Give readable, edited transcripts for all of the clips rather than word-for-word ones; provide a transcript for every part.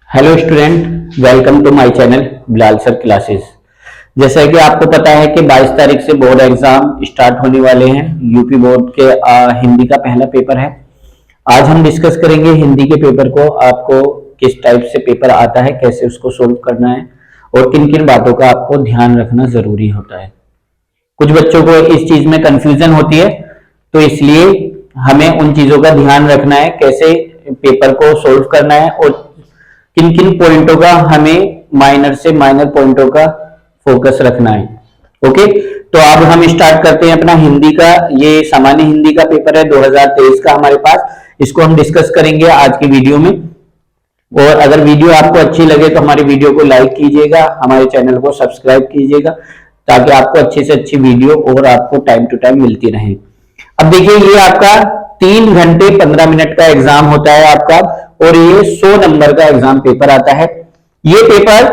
Hello student, welcome to my channel Bilal sir classes. जैसा कि आपको पता है कि 22 तारीख से बोर्ड एग्जाम स्टार्ट होने वाले हैं। यूपी बोर्ड के हिंदी का पहला पेपर है। आज हम डिस्कस करेंगे हिंदी के पेपर को, आपको किस टाइप से पेपर आता है, कैसे उसको सोल्व करना है और किन किन बातों का आपको ध्यान रखना जरूरी होता है। कुछ बच्चों को इस चीज में कंफ्यूजन होती है, तो इसलिए हमें उन चीजों का ध्यान रखना है, कैसे पेपर को सोल्व करना है और किन किन पॉइंटों का हमें माइनर से माइनर पॉइंटों का फोकस रखना है। ओके, तो अब हम स्टार्ट करते हैं अपना हिंदी का। ये सामान्य हिंदी का पेपर है 2023 का हमारे पास। इसको हम डिस्कस करेंगे आज की वीडियो में। और अगर वीडियो आपको अच्छी लगे तो हमारी वीडियो को लाइक कीजिएगा, हमारे चैनल को सब्सक्राइब कीजिएगा, ताकि आपको अच्छी से अच्छी वीडियो और आपको टाइम टू टाइम मिलती रहे। अब देखिए, ये आपका 3 घंटे 15 मिनट का एग्जाम होता है आपका, और ये 100 नंबर का एग्जाम पेपर आता है। ये पेपर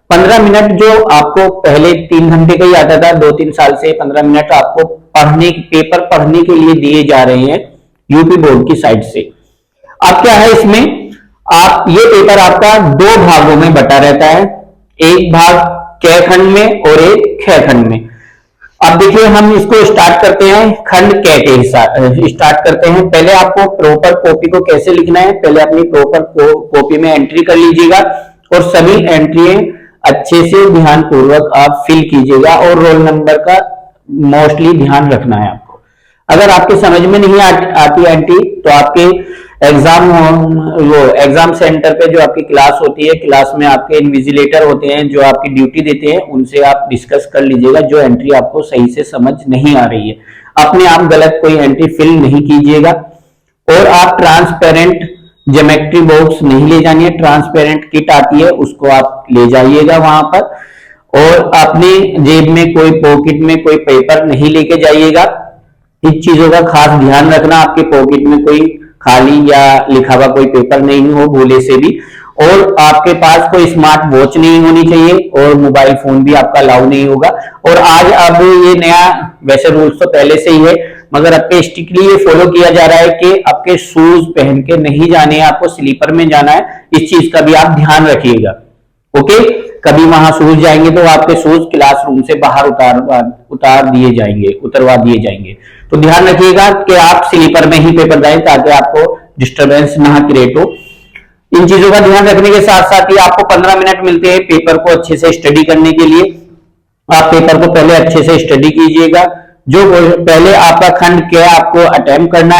15 मिनट जो आपको पहले 3 घंटे का ही आता था, 2-3 साल से 15 मिनट आपको पेपर पढ़ने के लिए दिए जा रहे हैं यूपी बोर्ड की साइड से। अब क्या है इसमें, ये पेपर आपका 2 भागों में बटा रहता है, एक भाग क खंड में और एक ख खंड में। अब देखिए, हम इसको स्टार्ट करते हैं खंड क के हिसाब स्टार्ट करते हैं। पहले आपको प्रॉपर कॉपी को कैसे लिखना है, पहले अपनी प्रॉपर कॉपी में एंट्री कर लीजिएगा और सभी एंट्री अच्छे से ध्यान पूर्वक आप फिल कीजिएगा और रोल नंबर का मोस्टली ध्यान रखना है आपको। अगर आपके समझ में नहीं आती एंट्री, तो आपके एग्जाम सेंटर पे जो आपकी क्लास होती है, क्लास में आपके इन्विजिलेटर होते हैं जो आपकी ड्यूटी देते हैं, उनसे आप डिस्कस कर लीजिएगा। जो एंट्री आपको सही से समझ नहीं आ रही है, अपने आप गलत कोई एंट्री फिल नहीं कीजिएगा। और आप ट्रांसपेरेंट ज्योमेट्री बॉक्स नहीं ले जानी है, ट्रांसपेरेंट किट आती है उसको आप ले जाइएगा वहां पर। और अपने जेब में कोई पॉकेट में कोई पेपर नहीं लेके जाइएगा। इस चीजों का खास ध्यान रखना, आपके पॉकेट में कोई खाली या लिखा हुआ कोई पेपर नहीं हो भूले से भी। और आपके पास कोई स्मार्ट वॉच नहीं होनी चाहिए और मोबाइल फोन भी आपका अलाउ नहीं होगा। और आज अब ये नया, वैसे रूल्स तो पहले से ही है, मगर आपके स्ट्रिक्टली ये फॉलो किया जा रहा है कि आपके शूज पहन के नहीं जाने हैं, आपको स्लीपर में जाना है। इस चीज का भी आप ध्यान रखिएगा। ओके, कभी वहां शूज जाएंगे तो आपके शूज क्लासरूम से बाहर उतरवा दिए जाएंगे। तो ध्यान रखिएगा कि आप स्लीपर में ही पेपर दें, ताकि आपको डिस्टरबेंस ना क्रिएट हो। इन चीजों का ध्यान रखने के साथ साथ ही आपको 15 मिनट मिलते हैं पेपर को अच्छे से स्टडी करने के लिए। आप पेपर को पहले अच्छे से स्टडी कीजिएगा। जो पहले आपका खंड क्या आपको अटेम्प्ट करना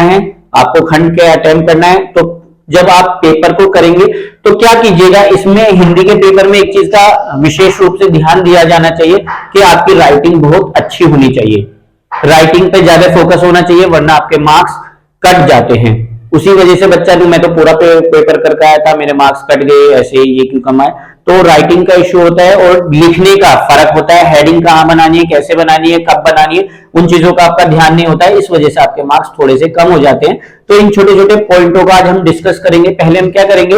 है, तो जब आप पेपर को करेंगे तो क्या कीजिएगा, इसमें हिंदी के पेपर में एक चीज का विशेष रूप से ध्यान दिया जाना चाहिए कि आपकी राइटिंग बहुत अच्छी होनी चाहिए। राइटिंग पे ज्यादा फोकस होना चाहिए, वरना आपके मार्क्स कट जाते हैं। उसी वजह से बच्चा मैं तो पूरा पेपर करके आया था, मेरे मार्क्स कट गए, ऐसे ये क्यों कम आए। तो राइटिंग का इश्यू होता है और लिखने का फर्क होता है। हेडिंग कहाँ बनानी है, कैसे बनानी है, कब बनानी है, उन चीजों का आपका ध्यान नहीं होता है। इस वजह से आपके मार्क्स थोड़े से कम हो जाते हैं। तो इन छोटे छोटे पॉइंटों का आज हम डिस्कस करेंगे। पहले हम क्या करेंगे,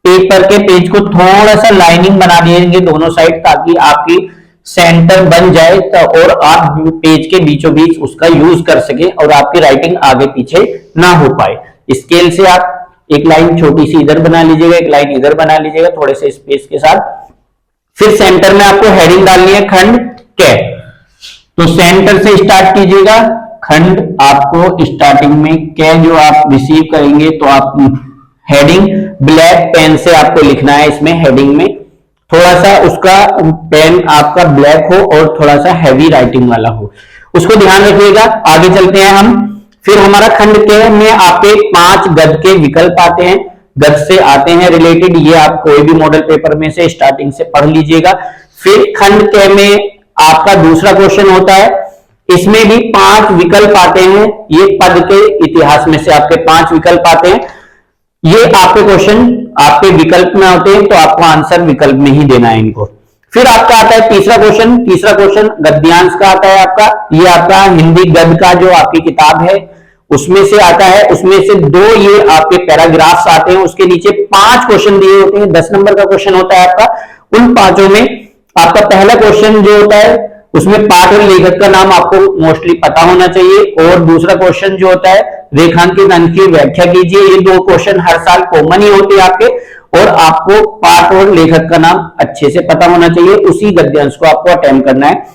पेपर के पेज को थोड़ा सा लाइनिंग बना देंगे दोनों साइड, ताकि आपकी सेंटर बन जाए और आप पेज के बीचों बीच उसका यूज कर सके और आपकी राइटिंग आगे पीछे ना हो पाए। स्केल से आप एक लाइन छोटी सी इधर बना लीजिएगा, एक लाइन इधर बना लीजिएगा, थोड़े से स्पेस के साथ। फिर सेंटर में आपको हेडिंग डालनी है खंड क। तो सेंटर से स्टार्ट कीजिएगा। खंड आपको स्टार्टिंग में क जो आप रिसीव करेंगे, तो आप हेडिंग ब्लैक पेन से आपको लिखना है। इसमें हेडिंग में थोड़ा सा उसका पेन आपका ब्लैक हो और थोड़ा सा हैवी राइटिंग वाला हो, उसको ध्यान रखिएगा। आगे चलते हैं हम। फिर हमारा खंड के में आपके 5 गद के विकल्प आते हैं, गद से आते हैं रिलेटेड। ये आप कोई भी मॉडल पेपर में से स्टार्टिंग से पढ़ लीजिएगा। फिर खंड के में आपका दूसरा क्वेश्चन होता है, इसमें भी 5 विकल्प आते हैं। ये पद के इतिहास में से आपके 5 विकल्प आते हैं। ये आपके क्वेश्चन आपके विकल्प में होते हैं, तो आपको आंसर विकल्प में ही देना है इनको। फिर आपका आता है तीसरा क्वेश्चन गद्यांश का आता है आपका। ये आपका हिंदी गद का जो आपकी किताब है उसमें से आता है। उसमें से 2 ये आपके पैराग्राफ्स आते हैं, उसके नीचे 5 क्वेश्चन दिए होते हैं। 10 नंबर का क्वेश्चन होता है आपका। उन 5 में आपका पहला क्वेश्चन जो होता है उसमें पाठ और लेखक का नाम आपको मोस्टली पता होना चाहिए। और दूसरा क्वेश्चन जो होता है रेखांकित अंक की व्याख्या कीजिए। ये दो क्वेश्चन हर साल कॉमन ही होते हैं आपके, और आपको पाठ और लेखक का नाम अच्छे से पता होना चाहिए। उसी गद्यांश को आपको अटेम्प्ट करना है।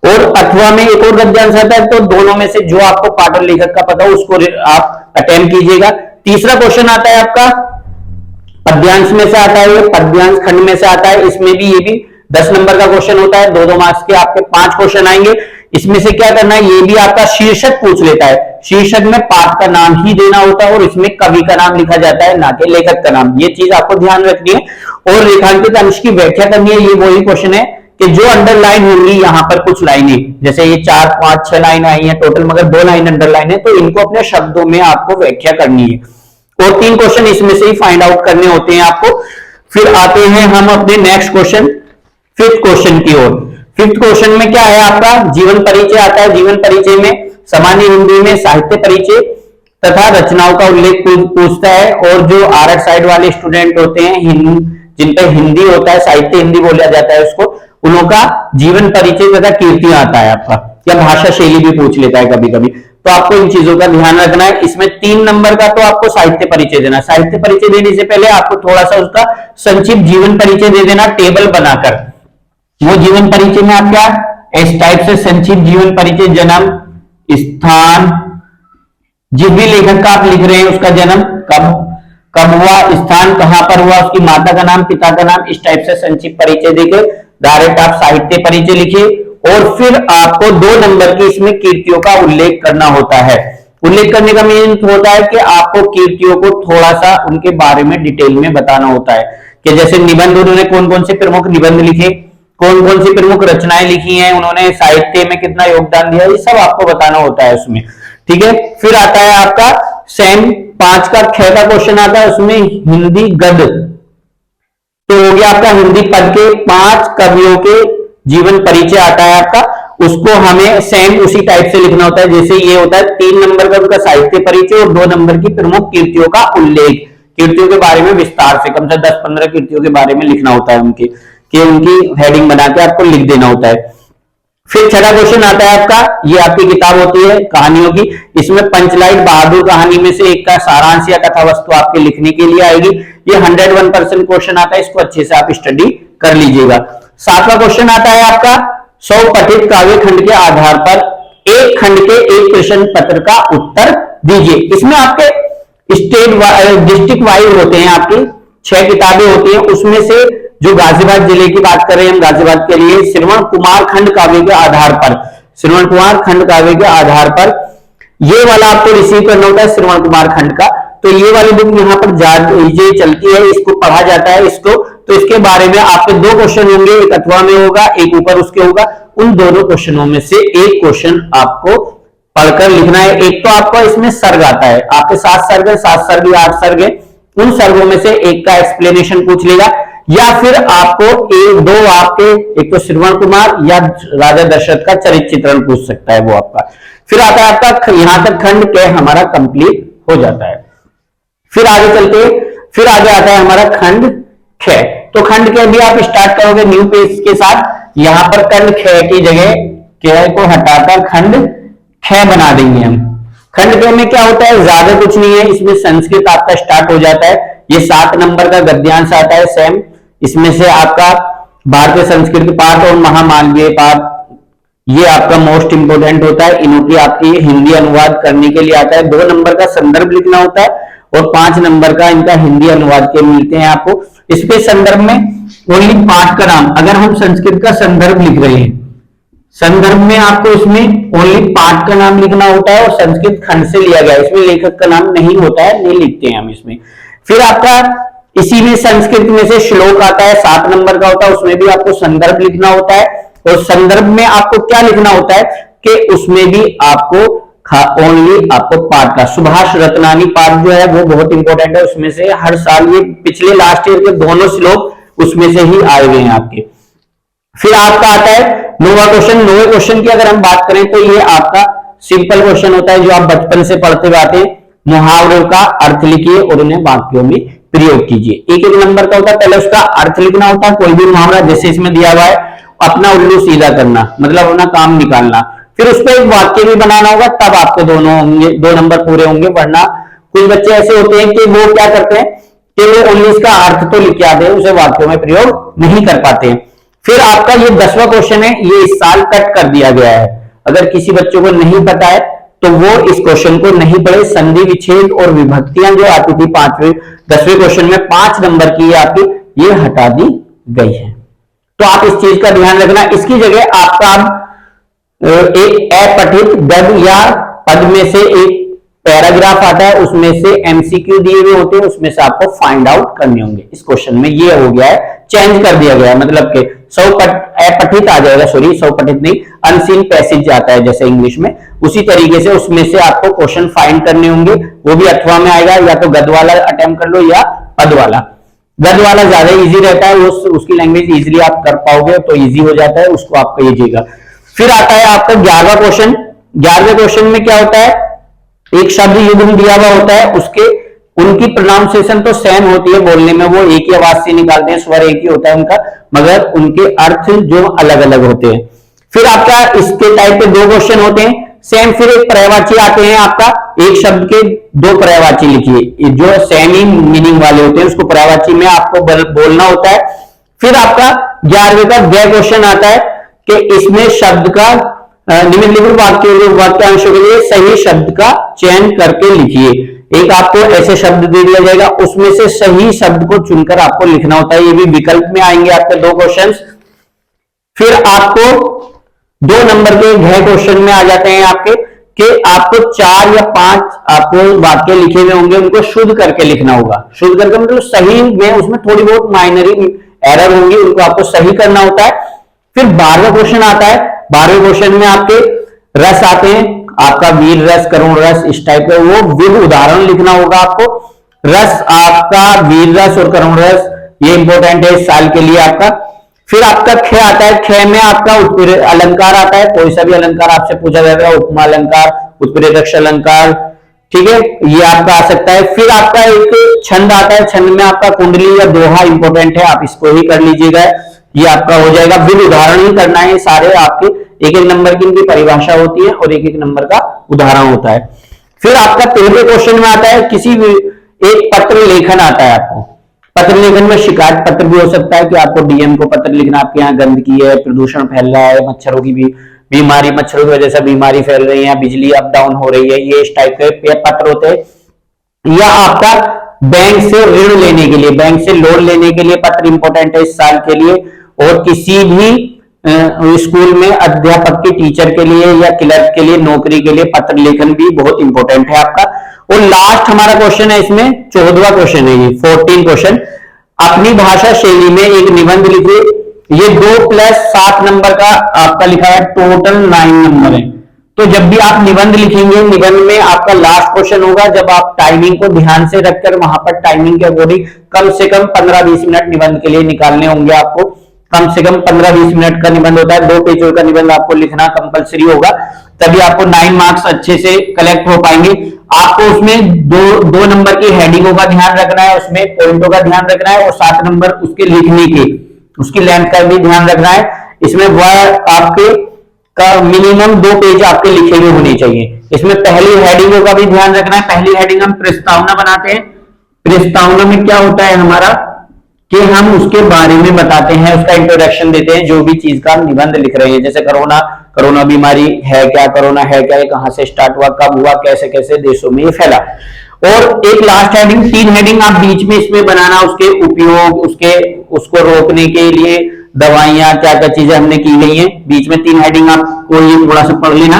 और अथवा में एक और गद्यांश आता है, तो दोनों में से जो आपको पाठ और लेखक का पता हो उसको आप अटेम्प्ट कीजिएगा। तीसरा क्वेश्चन आता है आपका पद्यांश में से आता है, पद्यांश खंड में से आता है। इसमें भी ये भी 10 नंबर का क्वेश्चन होता है। 2-2 मार्क्स के आपके 5 क्वेश्चन आएंगे। इसमें से क्या करना है, ये भी आपका शीर्षक पूछ लेता है। शीर्षक में पाठ का नाम ही देना होता है और इसमें कवि का नाम लिखा जाता है, ना कि लेखक का नाम। ये चीज आपको ध्यान रखनी है। और रेखांकित अंश की व्याख्या करनी है। ये वही क्वेश्चन है कि जो अंडरलाइन होंगी यहाँ पर कुछ लाइनें, जैसे ये 4, 5, 6 लाइन आई है टोटल, मगर 2 लाइन अंडरलाइन है, तो इनको अपने शब्दों में आपको व्याख्या करनी है। और 3 क्वेश्चन इसमें से ही फाइंड आउट करने होते हैं आपको। फिर आते हैं हम अपने नेक्स्ट क्वेश्चन, 5th क्वेश्चन की ओर। 5th क्वेश्चन में क्या है आपका जीवन परिचय आता है। जीवन परिचय में सामान्य हिंदी में साहित्य परिचय तथा रचनाओं का उल्लेख पूछता है। और जो आर्ट साइड वाले स्टूडेंट होते हैं, जिन पे हिंदी होता है, साहित्य हिंदी बोला जाता है उसको, उनका जीवन परिचय तथा कीर्ति आता है आपका, या भाषा शैली भी पूछ लेता है कभी कभी। तो आपको इन चीजों का ध्यान रखना है। इसमें 3 नंबर का तो आपको साहित्य परिचय देना। साहित्य परिचय देने से पहले आपको थोड़ा सा उसका संक्षिप्त जीवन परिचय दे देना, टेबल बनाकर। वो जीवन परिचय में आप क्या इस टाइप से संक्षिप्त जीवन परिचय, जन्म स्थान, जिस भी लेखक का आप लिख रहे हैं उसका जन्म कब हुआ, स्थान कहां पर हुआ, उसकी माता का नाम, पिता का नाम, इस टाइप से संक्षिप्त परिचय देके डायरेक्ट आप साहित्य परिचय लिखिए। और फिर आपको 2 नंबर की इसमें कीर्तियों का उल्लेख करना होता है। उल्लेख करने का मीन होता है कि आपको कीर्तियों को थोड़ा सा उनके बारे में डिटेल में बताना होता है, कि जैसे निबंध, उन्होंने कौन कौन से प्रमुख निबंध लिखे, कौन कौन सी प्रमुख रचनाएं लिखी हैं, उन्होंने साहित्य में कितना योगदान दिया, ये सब आपको बताना होता है उसमें। ठीक है। फिर आता है आपका सेम 5 का 6 का क्वेश्चन आता है, उसमें हिंदी गद्य, तो हो गया आपका हिंदी पद के 5 कवियों के जीवन परिचय आता है आपका। उसको हमें सेम उसी टाइप से लिखना होता है जैसे ये होता है। 3 नंबर का उनका साहित्य परिचय और 2 नंबर की प्रमुख कीर्तियों का उल्लेख, कीर्तियों के बारे में विस्तार से कम से 10-15 कीर्तियों के बारे में लिखना होता है उनकी, कि उनकी हेडिंग बना के आपको लिख देना होता है। फिर 6वां क्वेश्चन आता है आपका, ये आपकी किताब होती है कहानियों की, इसमें पंचलाइट बहादुर कहानी में से एक का सारांश या कथा वस्तु आपके लिखने के लिए आएगी। ये 101% क्वेश्चन आता है, इसको अच्छे से आप स्टडी कर लीजिएगा। 7वां क्वेश्चन आता है आपका 100 पठित काव्य खंड के आधार पर एक खंड के एक प्रश्न पत्र का उत्तर दीजिए। इसमें आपके स्टेट डिस्ट्रिक्ट वाइज होते हैं, आपकी 6 किताबें होती हैं। उसमें से जो गाजियाबाद जिले की बात कर रहे हैं हम, गाजियाबाद के लिए श्रवण कुमार खंड काव्य के आधार पर, श्रवण कुमार खंड काव्य के आधार पर ये वाला आपको रिसीव करना होता है श्रवण कुमार खंड का। तो ये वाली बुक यहाँ पर ये चलती है, इसको पढ़ा जाता है इसको। तो इसके बारे में आपके 2 क्वेश्चन होंगे, एक अथवा में होगा, एक ऊपर उसके होगा। उन दोनों क्वेश्चनों में से एक क्वेश्चन आपको पढ़कर लिखना है। एक तो आपको इसमें सर्ग आता है, आपके 7 सर्ग है, 7 सर्ग या 8 सर्ग है, उन सर्गों में से एक का एक्सप्लेनेशन पूछ लेगा, या फिर आपको 1-2 आपके, एक तो श्रवण कुमार या राजा दशरथ का चरित्र चित्रण पूछ सकता है वो आपका। फिर आता है आपका यहां तक खंड के हमारा कंप्लीट हो जाता है। फिर आगे चलते, फिर आगे आता है हमारा खंड ख। तो खंड के भी आप स्टार्ट करोगे न्यू पेज के साथ, यहां पर खंड ख की जगह क को हटाकर खंड ख बना देंगे हम। खंड ख में क्या होता है, ज्यादा कुछ नहीं है, इसमें संस्कृत आपका स्टार्ट हो जाता है। ये 7 नंबर का गद्यांश आता है सेम। इसमें से आपका भारतीय संस्कृत पाठ और महामानवीय पाठ, ये आपका मोस्ट इंपोर्टेंट होता है। इनकी आपकी हिंदी अनुवाद करने के लिए आता है। 2 नंबर का संदर्भ लिखना होता है और 5 नंबर का इनका हिंदी अनुवाद के मिलते हैं आपको। इसके संदर्भ में ओनली पाठ का नाम, अगर हम संस्कृत का संदर्भ लिख रहे हैं, संदर्भ में आपको इसमें ओनली पाठ का नाम लिखना होता है और संस्कृत खंड से लिया गया है, इसमें लेखक का नाम नहीं होता है, नहीं लिखते हैं हम इसमें। फिर आपका इसी में संस्कृत में से श्लोक आता है, 7 नंबर का होता है, उसमें भी आपको संदर्भ लिखना होता है। और संदर्भ में आपको क्या लिखना होता है कि उसमें भी आपको ओनली आपको पाठ का, सुभाष रत्नानी पाठ जो है वो बहुत इंपॉर्टेंट है, उसमें से हर साल ये पिछले लास्ट ईयर के दोनों श्लोक उसमें से ही आए हुए हैं आपके। फिर आपका आता है 9वां क्वेश्चन। 9वें क्वेश्चन की अगर हम बात करें तो ये आपका सिंपल क्वेश्चन होता है जो आप बचपन से पढ़ते हुए आते हैं। मुहावरों का अर्थ लिखिए और उन्हें वाक्यों में प्रयोग कीजिए। एक एक नंबर का होता है, पहले उसका अर्थ लिखना होता है, कोई भी मुहावरा जैसे इसमें दिया हुआ है, अपना उल्लू सीधा करना, मतलब अपना काम निकालना। फिर उस पर एक वाक्य भी बनाना होगा, तब आपके दोनों होंगे, 2 नंबर पूरे होंगे। वरना कुछ बच्चे ऐसे होते हैं कि वो क्या करते हैं कि वो 19 का अर्थ तो लिख के आते हैं, उसे वाक्यों में प्रयोग नहीं कर पाते हैं। फिर आपका ये 10वां क्वेश्चन है, ये इस साल कट कर दिया गया है। अगर किसी बच्चे को नहीं पता है तो वो इस क्वेश्चन को नहीं पढ़े। संधि विच्छेद और विभक्तियां जो आती थी 10वें क्वेश्चन में 5 नंबर की आपकी, ये हटा दी गई है। तो आप इस चीज का ध्यान रखना। इसकी जगह आपका एक अपठित गद्य या पद में से एक पैराग्राफ आता है, उसमें से एमसीक्यू दिए हुए होते हैं, उसमें से आपको फाइंड आउट करने होंगे। इस क्वेश्चन में ये हो गया है, चेंज कर दिया गया है, मतलब कि अपठित आ जाएगा, सॉरी स्वपठित नहीं, अनसीन पैसेज आता है जैसे इंग्लिश में, उसी तरीके से उसमें से आपको क्वेश्चन फाइंड करने होंगे। वो भी अथवा में आएगा, या तो गद्य वाला अटेम्प्ट कर लो या पद वाला। गद्य वाला ज्यादा इजी रहता है, उसकी लैंग्वेज इजीली आप कर पाओगे, तो इजी हो जाता है, उसको आप कहिएगा। फिर आता है आपका 11वां क्वेश्चन। 11वें क्वेश्चन में क्या होता है, एक शब्द युग्म दिया हुआ होता है, उसके उनकी प्रोनाउंसिएशन तो सेम होती है, बोलने में वो एक ही आवाज से निकालते हैं, स्वर एक ही होता है उनका, मगर उनके अर्थ जो अलग अलग होते हैं। फिर आपका इसके टाइप के 2 क्वेश्चन होते हैं सेम। फिर एक पर्यायवाची आते हैं, आपका एक शब्द के 2 पर्यायवाची लिखिए, जो सेम ही मीनिंग वाले होते हैं, उसको पर्यायवाची में आपको बोलना होता है। फिर आपका 11वें का व्यय क्वेश्चन आता है कि इसमें शब्द का निम्नलिखित वाक्यांशों के लिए सही शब्द का चयन करके लिखिए। एक आपको ऐसे शब्द दे दिया जाएगा, उसमें से सही शब्द को चुनकर आपको लिखना होता है। ये भी विकल्प में आएंगे आपके 2 क्वेश्चंस। फिर आपको 2 नंबर के गृह क्वेश्चन में आ जाते हैं आपके कि आपको 4 या 5 आपको वाक्य लिखे हुए होंगे, उनको शुद्ध करके लिखना होगा। शुद्ध करके मतलब सही में, उसमें थोड़ी बहुत माइनरी एरर होंगी, उनको आपको सही करना होता है। फिर 12वां क्वेश्चन आता है। 12वें क्वेश्चन में आपके रस आते हैं, आपका वीर रस, करुण रस, इस टाइप का वो विध उदाहरण लिखना होगा आपको। रस आपका वीर रस और करुण रस, ये इंपॉर्टेंट है इस साल के लिए आपका। फिर आपका ख आता है। ख में आपका उत्प्रेरक अलंकार आता है, कोई सा भी अलंकार आपसे पूछा जाएगा, उपमा अलंकार, उत्प्रेरक अलंकार, ठीक है, ये आपका आ सकता है। फिर आपका एक छंद आता है, छंद में आपका कुंडली या दोहा इंपॉर्टेंट है, आप इसको ही कर लीजिएगा, ये आपका हो जाएगा। विध उदाहरण ही करना है सारे आपके, एक एक नंबर की इनकी परिभाषा होती है और एक एक नंबर का उदाहरण होता है। फिर आपका 13वें क्वेश्चन में आता है किसी भी एक पत्र लेखन आता है आपको। पत्र लेखन में शिकायत पत्र भी हो सकता है कि आपको डीएम को पत्र लिखना, आपके यहाँ गंदगी है, प्रदूषण फैल रहा है, मच्छरों की भी बीमारी, मच्छरों की वजह से बीमारी फैल रही है, बिजली अप डाउन हो रही है, ये इस टाइप के पत्र होते हैं। या आपका बैंक से ऋण लेने के लिए, बैंक से लोन लेने के लिए पत्र इंपॉर्टेंट है इस साल के लिए। और किसी भी स्कूल में अध्यापक के, टीचर के लिए या क्लर्क के लिए, नौकरी के लिए पत्र लेखन भी बहुत इंपॉर्टेंट है आपका। और लास्ट हमारा क्वेश्चन है इसमें, 14वां क्वेश्चन है ये, 14 क्वेश्चन। अपनी भाषा शैली में एक निबंध लिखिए। ये 2 + 7 नंबर का आपका लिखा है, टोटल 9 नंबर है। तो जब भी आप निबंध लिखेंगे, निबंध में आपका लास्ट क्वेश्चन होगा, जब आप टाइमिंग को ध्यान से रखकर वहां पर टाइमिंग के अकॉर्डिंग कम से कम 15-20 मिनट निबंध के लिए निकालने होंगे आपको। कम से कम 15-20 मिनट का निबंध होता है, 2 पेजों का निबंध आपको लिखना कंपलसरी होगा, तभी आपको 9 मार्क्स अच्छे से कलेक्ट हो पाएंगे। आपको उसमें दो नंबर की हेडिंगों का ध्यान रखना है, उसमें पॉइंटों का ध्यान रखना है, और 7 नंबर उसके लिखने के, उसकी लेंथ का भी ध्यान रखना है। इसमें वह आपके का मिनिमम 2 पेज आपके लिखे हुए होने चाहिए। इसमें पहली हेडिंगों का भी ध्यान रखना है। पहली हेडिंग हम प्रस्तावना बनाते हैं। प्रस्तावना में क्या होता है हमारा कि हम उसके बारे में बताते हैं, उसका इंट्रोडक्शन देते हैं, जो भी चीज का हम निबंध लिख रहे हैं। जैसे कोरोना बीमारी है क्या, कोरोना है क्या, ये कहां से स्टार्ट हुआ, कब हुआ, कैसे कैसे देशों में ये फैला। और एक लास्ट हेडिंग, 3 हेडिंग आप बीच में इसमें बनाना, उसके उपयोग, उसको रोकने के लिए दवाइयां, क्या क्या चीजें हमने की गई हैं, बीच में 3 हेडिंग आपको ये थोड़ा सा पढ़ लेना।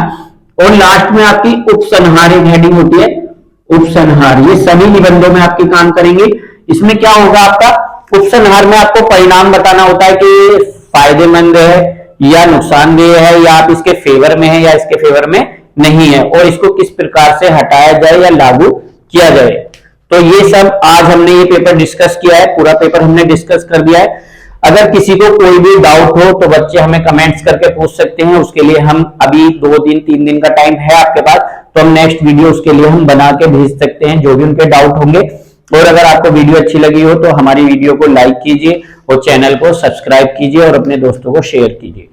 और लास्ट में आपकी उपसंहार एक हेडिंग होती है, उपसंहार, ये सभी निबंधों में आपके काम करेंगे। इसमें क्या होगा आपका, उपसंहार में आपको परिणाम बताना होता है कि फायदेमंद है या नुकसानदेह है, या आप इसके फेवर में है या इसके फेवर में नहीं है, और इसको किस प्रकार से हटाया जाए या लागू किया जाए। तो ये सब आज हमने ये पेपर डिस्कस किया है, पूरा पेपर हमने डिस्कस कर दिया है। अगर किसी को कोई भी डाउट हो तो बच्चे हमें कमेंट्स करके पूछ सकते हैं, उसके लिए हम अभी 2 दिन 3 दिन का टाइम है आपके पास, तो हम नेक्स्ट वीडियो उसके लिए हम बना के भेज सकते हैं, जो भी उनके डाउट होंगे। और अगर आपको वीडियो अच्छी लगी हो तो हमारी वीडियो को लाइक कीजिए और चैनल को सब्सक्राइब कीजिए और अपने दोस्तों को शेयर कीजिए।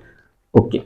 ओके।